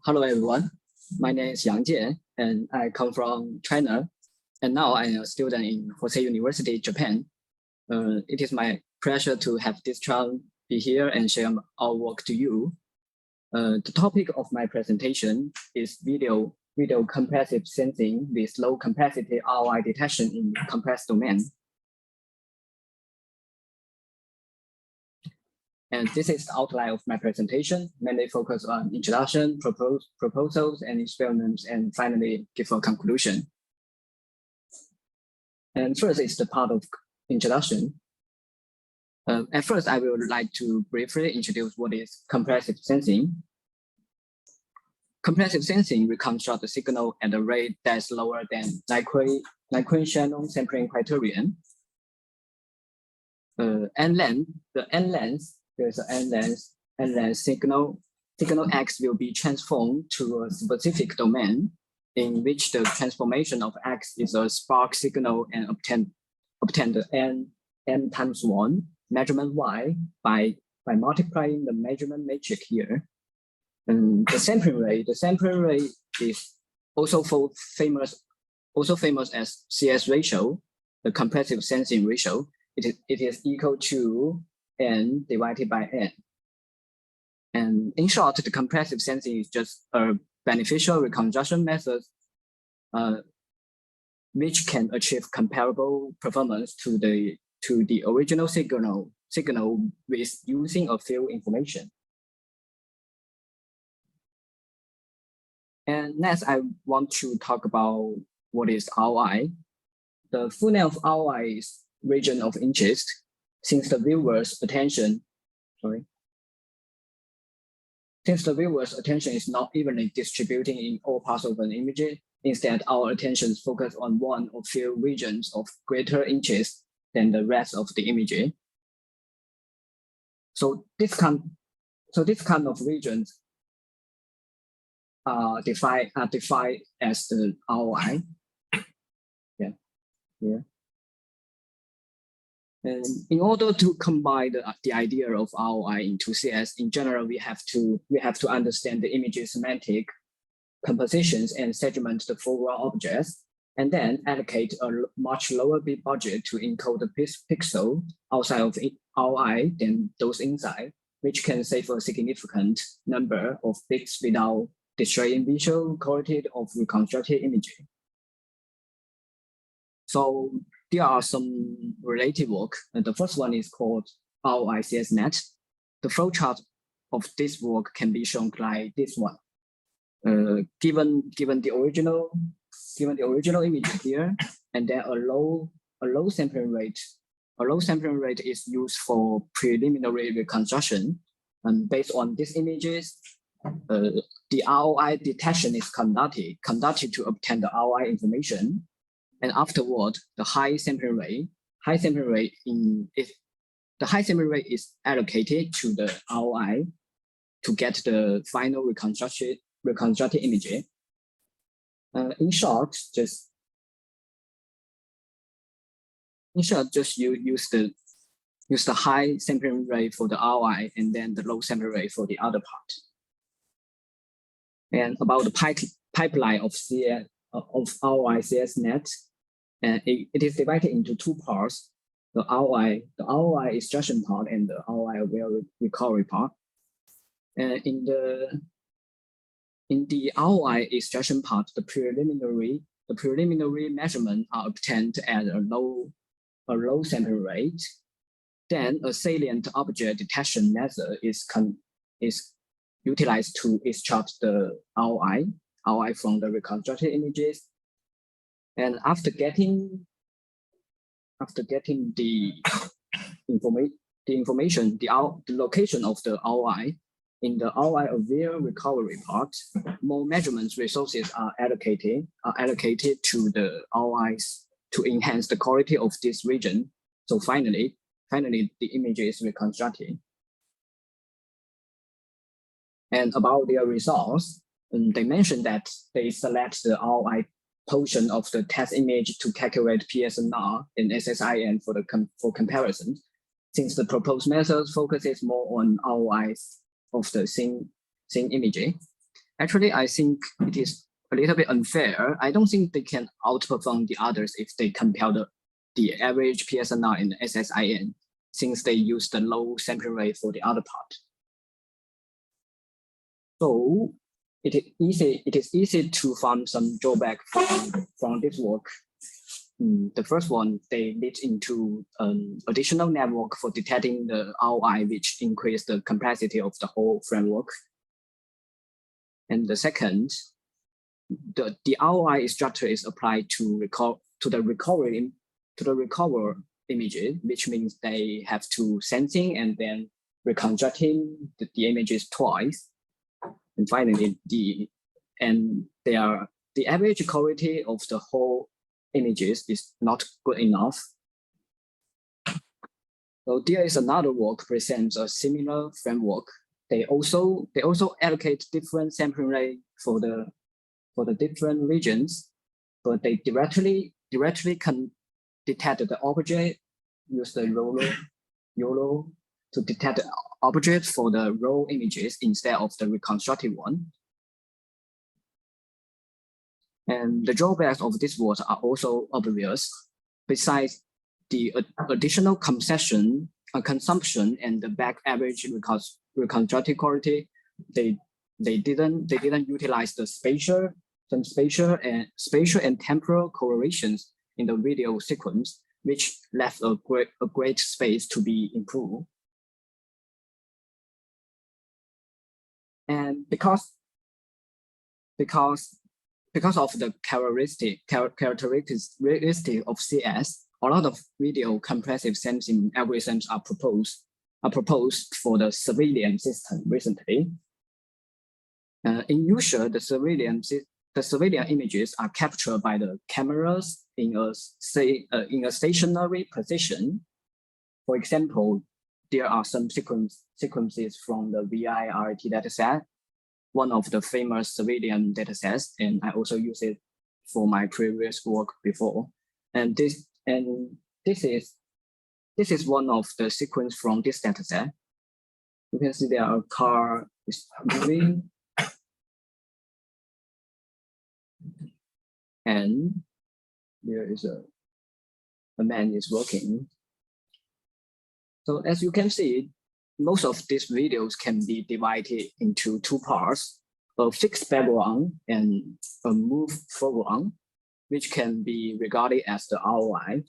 Hello, everyone. My name is Jian, and I come from China. And now I am a student in Hosei University, Japan. It is my pleasure to have this chance be here and share our work to you. The topic of my presentation is video compressive sensing with low complexity ROI detection in compressed domain. And this is the outline of my presentation, mainly focus on introduction, proposals, and experiments, and finally give a conclusion. And first is the part of introduction. At first, I would like to briefly introduce what is compressive sensing. Compressive sensing reconstructs the signal at a rate that's lower than Nyquist-Shannon sampling criterion. N length. There's an N length signal X will be transformed to a specific domain in which the transformation of X is a spark signal and obtain the N times 1 measurement Y by multiplying the measurement matrix here. And the sampling rate is also famous as CS ratio, the compressive sensing ratio. It is equal to N divided by N. And in short, the compressive sensing is just a beneficial reconstruction method which can achieve comparable performance to the original signal with using a few information. And next, I want to talk about what is ROI. The full name of ROI is region of interest. Since the viewer's attention is not evenly distributing in all parts of an image, instead our attention is focused on one or few regions of greater interest than the rest of the image. So this kind of regions are defined as the ROI. Yeah. And in order to combine the idea of ROI into CS, in general, we have to understand the image semantic compositions and segment the foreground objects, and then allocate a much lower bit budget to encode the pixel outside of ROI than those inside, which can save a significant number of bits without destroying visual quality of reconstructed imaging. So there are some related work. And the first one is called ROI CSNet. The flowchart of this work can be shown like this one. Given the original image here, and then a low sampling rate. A low sampling rate is used for preliminary reconstruction. And based on these images, the ROI detection is conducted to obtain the ROI information. And afterward, the high sampling rate is allocated to the ROI to get the final reconstructed image. In short, just use the high sampling rate for the ROI and then the low sampling rate for the other part. And about the pipeline of ROI CSNet. It is divided into two parts: the ROI extraction part and the ROI recovery part. In the ROI extraction part, the preliminary measurements are obtained at a low sampling rate. Then a salient object detection method is utilized to extract the ROI from the reconstructed images. And after getting the information, the location of the ROI, in the ROI aware recovery part, more measurements resources are allocated to the ROIs to enhance the quality of this region. So finally, the image is reconstructed. And about their results, they mentioned that they select the ROI portion of the test image to calculate PSNR and SSIN for comparison, since the proposed method focuses more on ROIs of the same image. Actually, I think it is a little bit unfair. I don't think they can outperform the others if they compare the average PSNR and SSIN, since they use the low sampling rate for the other part. So it is easy to find some drawback from this work. The first one, they lead into an additional network for detecting the ROI, which increase the complexity of the whole framework. And the second, the ROI structure is applied to the recover images, which means they have to sensing and then reconstructing the images twice. And finally, the average quality of the whole images is not good enough. So there is another work presents a similar framework. They also allocate different sampling rate for the different regions, but they directly can detect the object, use the YOLO to detect the object for the raw images instead of the reconstructed one. And the drawbacks of this work are also obvious. Besides the additional consumption and the back average reconstructed quality, they didn't utilize the spatial and temporal correlations in the video sequence, which left a great space to be improved. And because of the characteristic of CS, a lot of video compressive sensing algorithms are proposed for the surveillance system recently. In usual, the surveillance images are captured by the cameras in a stationary position. For example, there are some sequences from the VI-RT dataset, one of the famous surveillance datasets, and I also use it for my previous work before. And this is one of the sequence from this dataset. You can see there a car is moving, and there is a man is walking. So as you can see, most of these videos can be divided into two parts, a fixed background and a move foreground, which can be regarded as the ROI.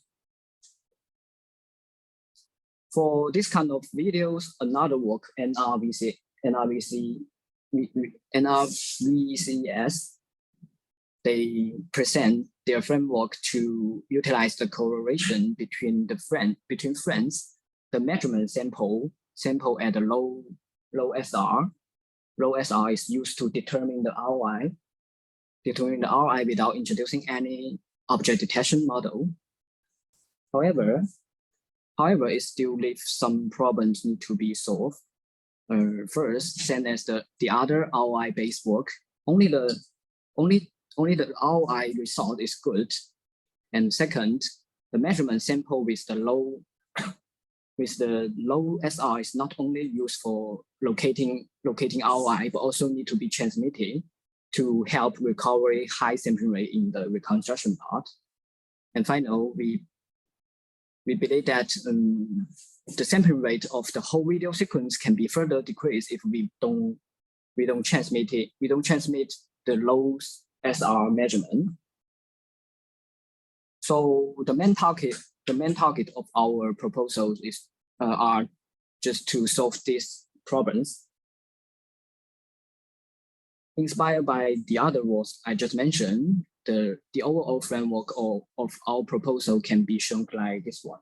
For this kind of videos, another work, NRVCS, they present their framework to utilize the correlation between friends, the measurement sample at a low SR. Low SR is used to determine the ROI without introducing any object detection model. However, it still leaves some problems need to be solved. First, same as the other ROI-based work, only the ROI result is good. And second, the measurement sample with the low SR is not only used for locating ROI, but also need to be transmitted to help recovery high sampling rate in the reconstruction part. And finally, we believe that the sampling rate of the whole video sequence can be further decreased if we don't transmit the low SR measurement. So the main target of our proposals are just to solve these problems. Inspired by the other works I just mentioned, the overall framework of our proposal can be shown like this one.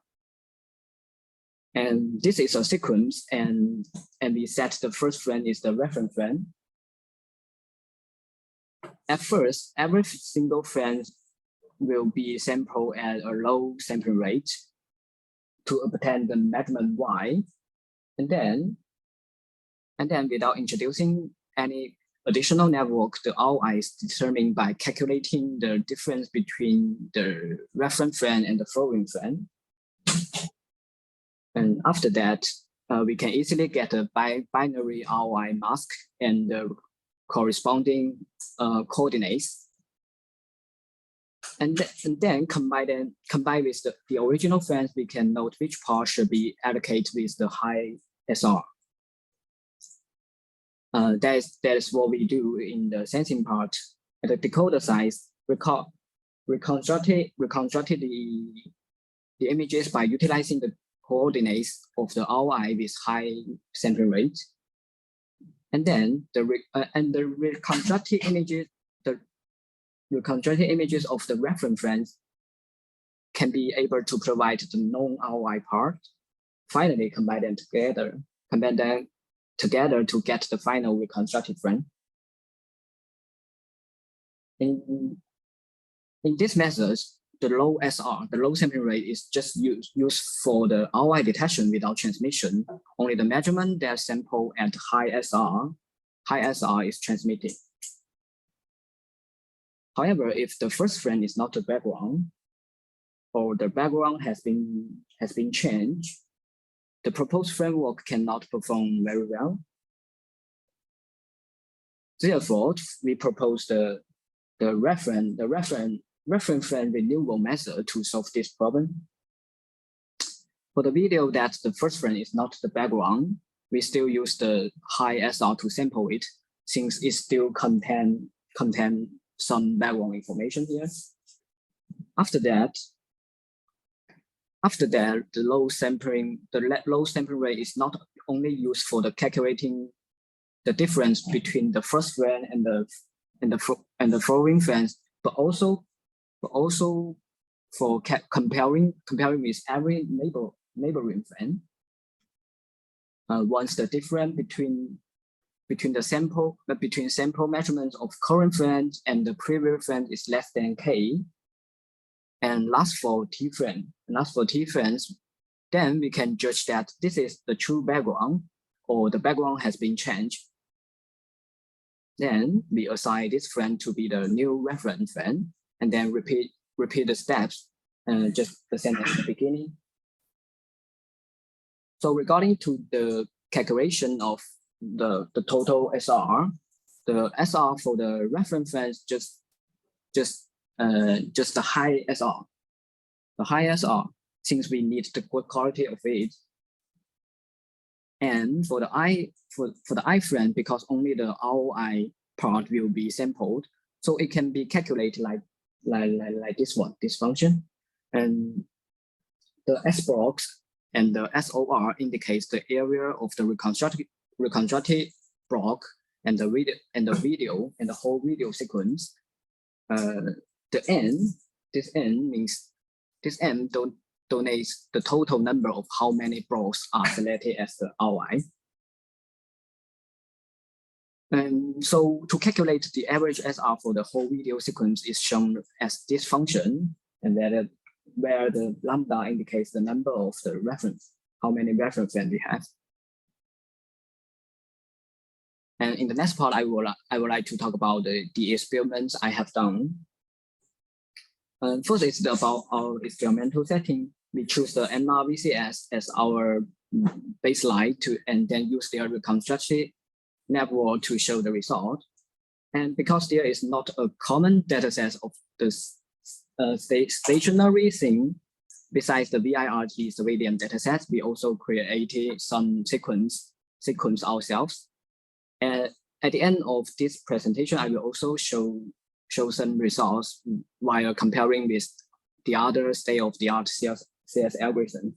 And this is a sequence, and we set the first frame is the reference frame. At first, every single frame will be sampled at a low sampling rate to obtain the measurement Y, and then without introducing any additional network, the ROI is determined by calculating the difference between the reference frame and the following frame. And after that, we can easily get a binary ROI mask and the corresponding coordinates. And then combine with the original friends, we can note which part should be allocated with the high SR. That is what we do in the sensing part. At the decoder size, reconstructed the images by utilizing the coordinates of the ROI with high sampling rate. And then the reconstructed images of the reference friends can be able to provide the non-ROI part. Finally, combine them together to get the final reconstructed friend. In this method, the low SR, the low sampling rate, is just used for the ROI detection without transmission. Only the measurement that sample at high SR is transmitted. However, if the first friend is not the background, or the background has been changed, the proposed framework cannot perform very well. Therefore, we propose the reference friend renewal method to solve this problem. For the video that the first friend is not the background, we still use the high SR to sample it, since it still contain some background information here. After that, the low sampling rate is not only used for the calculating the difference between the first friend and the following friends, but also for comparing with every neighboring friend. Once the difference between sample measurements of current friends and the previous friend is less than K, and lasts for T friends, then we can judge that this is the true background or the background has been changed. Then we assign this friend to be the new reference friend, and then repeat the steps, just the same as the beginning. So regarding to the calculation of the total SR, the SR for the reference friends just the high SR. The high SR, since we need the good quality of it. And for the I friend, because only the ROI part will be sampled, so it can be calculated like this function. And the S blocks and the SOR indicates the area of the reconstructed block and the video and the whole video sequence. This N donates the total number of how many blocks are selected as the ROI. And so to calculate the average SR for the whole video sequence is shown as this function, and where the lambda indicates the number of the reference, how many references we have. And in the next part, I would like to talk about the experiments I have done. First, it's about our experimental setting. We choose the NRVCS as our baseline and then use their reconstructed network to show the result. And because there is not a common dataset of this stationary thing, besides the VIRG civilian dataset, we also created some sequence ourselves. And at the end of this presentation, I will also show some results while comparing with the other state-of-the-art CS algorithm.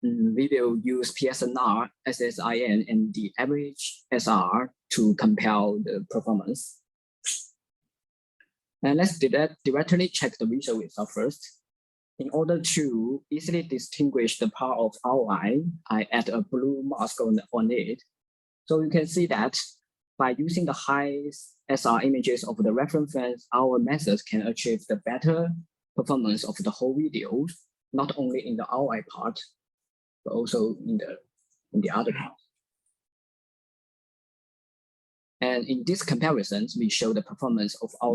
We will use PSNR, SSIN, and the average SR to compare the performance. And let's directly check the visual result first. In order to easily distinguish the part of ROI, I add a blue mask on it. So you can see that by using the high SR images of the reference friends, our methods can achieve the better performance of the whole video, not only in the ROI part, but also in the other part. And in these comparisons, we show the performance of our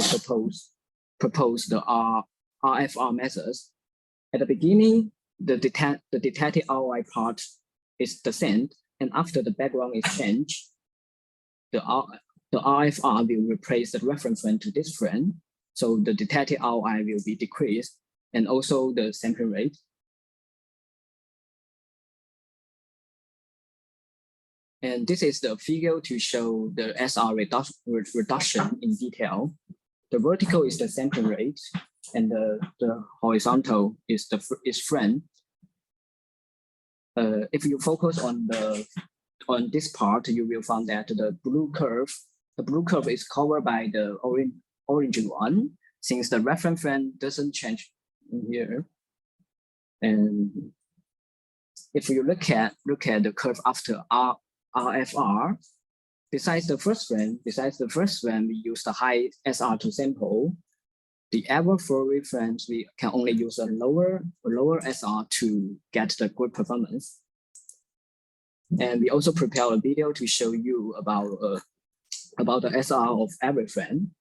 proposed RFR methods. At the beginning, the detected ROI part is the same, and after the background is changed, the the RFR will replace the reference frame to this frame. So the detected ROI will be decreased, and also the sampling rate. And this is the figure to show the SR reduction in detail. The vertical is the sampling rate, and the horizontal is frame. If you focus on this part, you will find that the blue curve is covered by the orange one, since the reference frame doesn't change in here. And if you look at the curve after RFR, besides the first frame, we use the high SR to sample. The ever flow rate frames, we can only use a lower SR to get the good performance. And we also prepare a video to show you about the SR of every frame.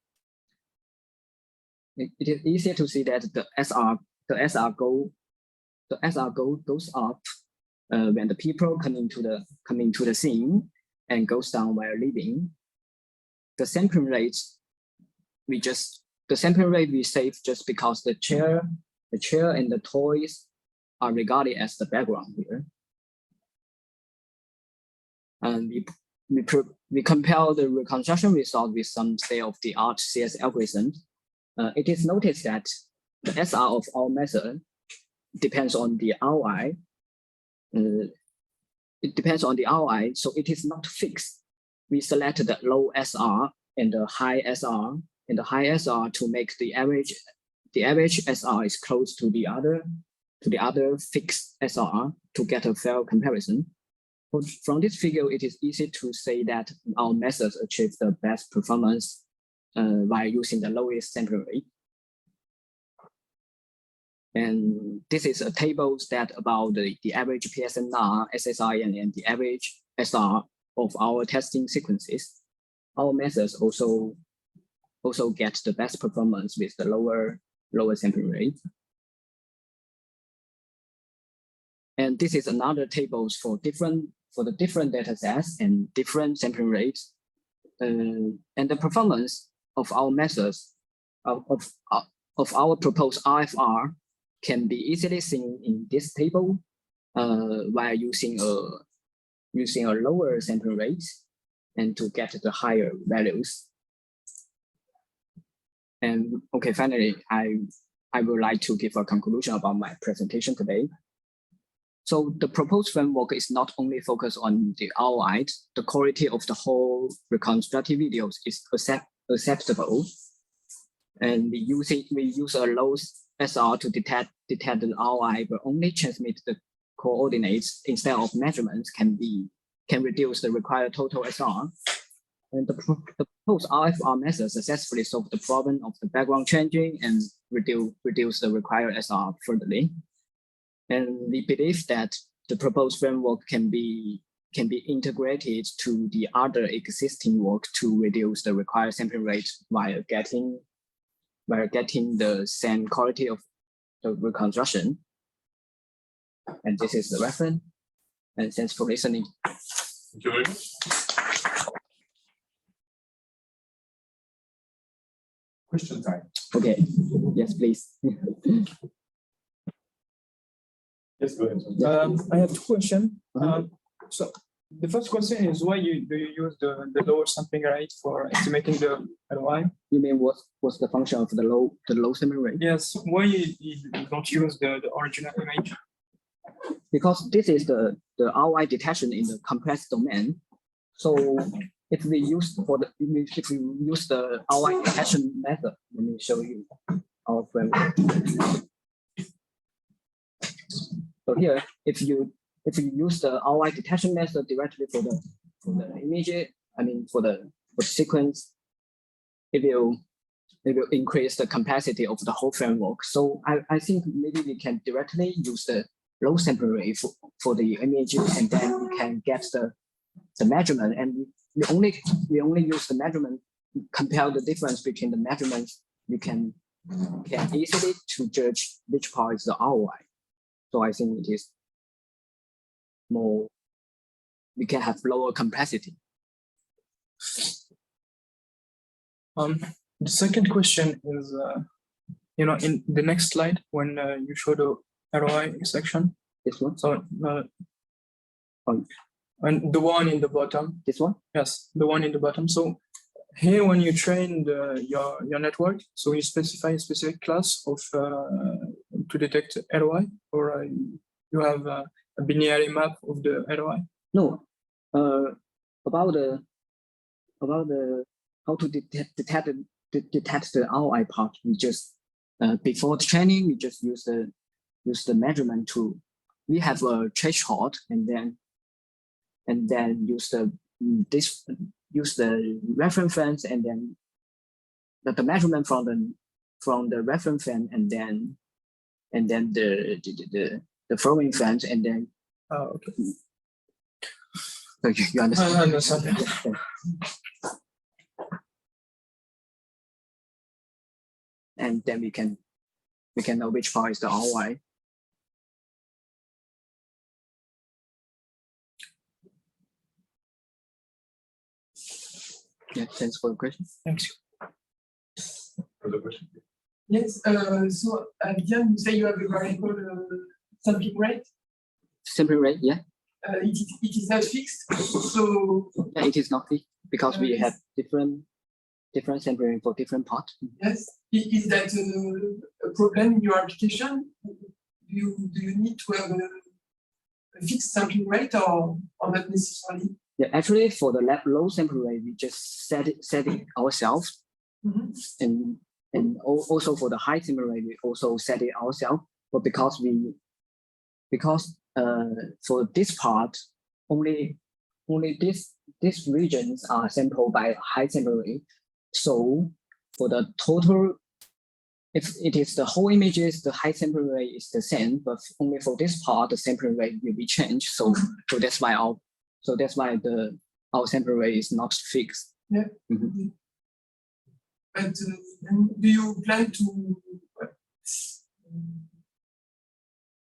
It is easier to see that the SR goes up when the people coming to the scene, and goes down while leaving. The sampling rate we save just because the chair and the toys are regarded as the background here. And we compare the reconstruction result with some state-of-the-art CS algorithms. It is noticed that the SR of our method depends on the ROI. It depends on the ROI, so it is not fixed. We select the low SR and the high SR, to make the average SR is close to the other fixed SR to get a fair comparison. From this figure, it is easy to say that our methods achieve the best performance by using the lowest sample rate. And this is a table that about the average PSNR, SSIN, and the average SR of our testing sequences. Our methods also get the best performance with the lower sampling rate. And this is another tables for the different data sets and different sampling rates. And the performance of our methods of our proposed RFR can be easily seen in this table while using a lower sampling rate and to get the higher values. And okay, finally, I would like to give a conclusion about my presentation today. So the proposed framework is not only focused on the ROI, the quality of the whole reconstructive videos is acceptable. And we use a low SR to detect the ROI, but only transmit the coordinates instead of measurements can reduce the required total SR. And the proposed RFR method successfully solve the problem of the background changing and reduce the required SR furtherly. And we believe that the proposed framework can be integrated to the other existing work to reduce the required sampling rate while getting the same quality of the reconstruction. And this is the reference. And thanks for listening. Thank you very much. Question time. Okay. Yes, please. Yes, go ahead. I have two questions. So the first question is why do you use the lower sampling rate for estimating the ROI? You mean what's the function of the low sampling rate? Yes. Why you don't use the original image? Because this is the ROI detection in the compressed domain. So if we use the ROI detection method, let me show you our framework. So here, if you use the ROI detection method directly for the image, for the sequence, it will increase the capacity of the whole framework. So I think maybe we can directly use the low sample rate for the image, and then we can get the measurement, and we only use the measurement, compare the difference between the measurements. You can easily to judge which part is the ROI. So I think it is more, we can have lower complexity. The second question is, in the next slide, when you show the ROI section, This one? so Oh, and the one in the bottom, this one? yes, the one in the bottom. So here, when you train your network, so you specify a specific class of to detect ROI, or you have a binary map of the ROI. No. About the how to detect the ROI part, we just before the training, we just use the measurement tool. We have a threshold, and then use the reference frames, and then the measurement from the reference frame, and then the following frames, and then Okay. so you understand? I understand. And then we can know which part is the ROI. Yeah, thanks for the question. Thanks. Further question? Yes, so Jian, you say you have a variable sampling rate. Sampling rate, yeah. It is not fixed, so Yeah, it is not fixed because we have different sampling rate for different parts. yes, is that a problem in your application? Do you need to have a fixed sampling rate or not necessarily? Yeah, actually, for the low sampling rate, we just set it ourselves, and also for the high sampling rate, we also set it ourselves. But because for this part, only these regions are sampled by high sampling rate. So for the total, if it is the whole images, the high sampling rate is the same, but only for this part, the sampling rate will be changed. So that's why our sampling rate is not fixed. Yeah. But do you plan to?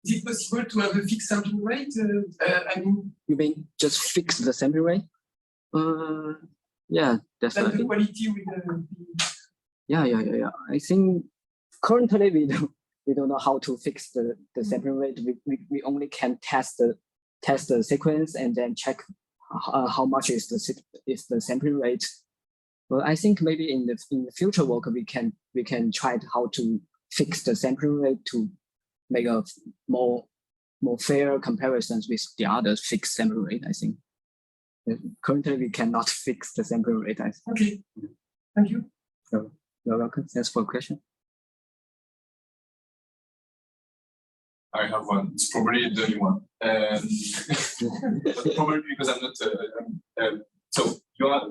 Is it possible to have a fixed sampling rate? I mean, You mean just fix the sampling rate? Yeah, that's that what I the think. quality will be. Yeah. I think currently we don't know how to fix the sampling rate. We only can test the sequence and then check how much is the sampling rate. Well, I think maybe in the future work we can try how to fix the sampling rate to make a more fair comparisons with the other fixed sampling rate. I think currently we cannot fix the sampling rate. I think. Okay, thank you. You're welcome. Thanks for the question. I have one. It's probably the only one. But probably because I'm not. So you are,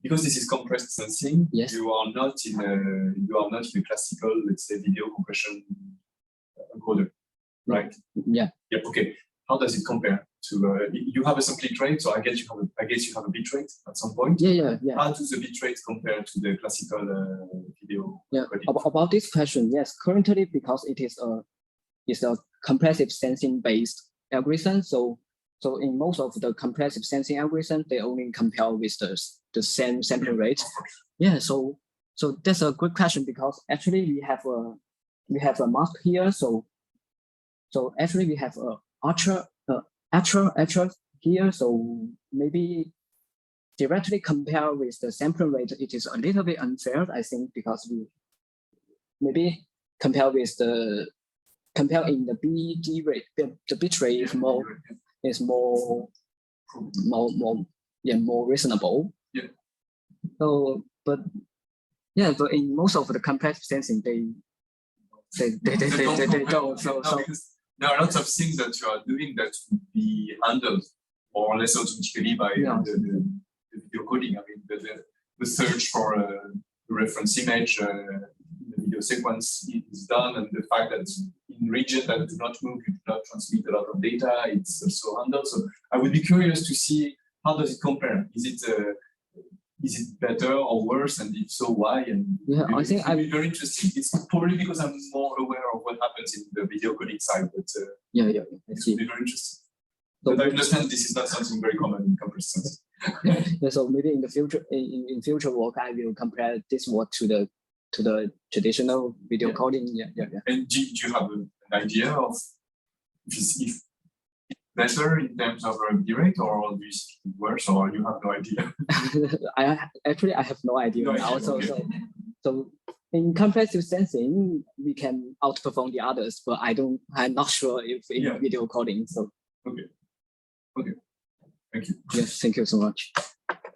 because this is compressed sensing. Yes. You are not in a classical, let's say, video compression encoder, right? Yeah. Yeah. Okay. How does it compare to? You have a sampling rate, so I guess you have a bit rate at some point. Yeah. How does the bit rate compare to the classical video? Yeah. recording? About this question, yes. Currently, because it is a compressive sensing based algorithm, so in most of the compressive sensing algorithm, they only compare with the same sampling rate. Yeah. So that's a good question because actually we have a mask here. So actually we have a actual here. So maybe directly compare with the sampling rate, it is a little bit unfair, I think, because we maybe compare in the BD rate, the bit rate is more reasonable. Yeah. So, but in most of the compressive sensing, they don't. So because there are lots of things that you are doing that would be handled more or less automatically by the video coding. I mean, the search for a reference image, the video sequence is done, and the fact that in regions that do not move, you do not transmit a lot of data, it's also handled. So I would be curious to see how does it compare. Is it better or worse, and if so, why? And I think I'd be very interesting. It's probably because I'm more aware of what happens in the video coding side, but I it see. would be very interesting. But I understand this is not something very common in compressed sensing. Yeah, so maybe in the future, in future work, I will compare this work to the traditional video coding. Yeah. And do you have an idea of if it's better in terms of bitrate, or do you see it worse, or you have no idea? I have no idea No now. idea, okay. So in compressive sensing, we can outperform the others, but I'm not sure if in video coding. So Okay. Thank you. yes, thank you so much.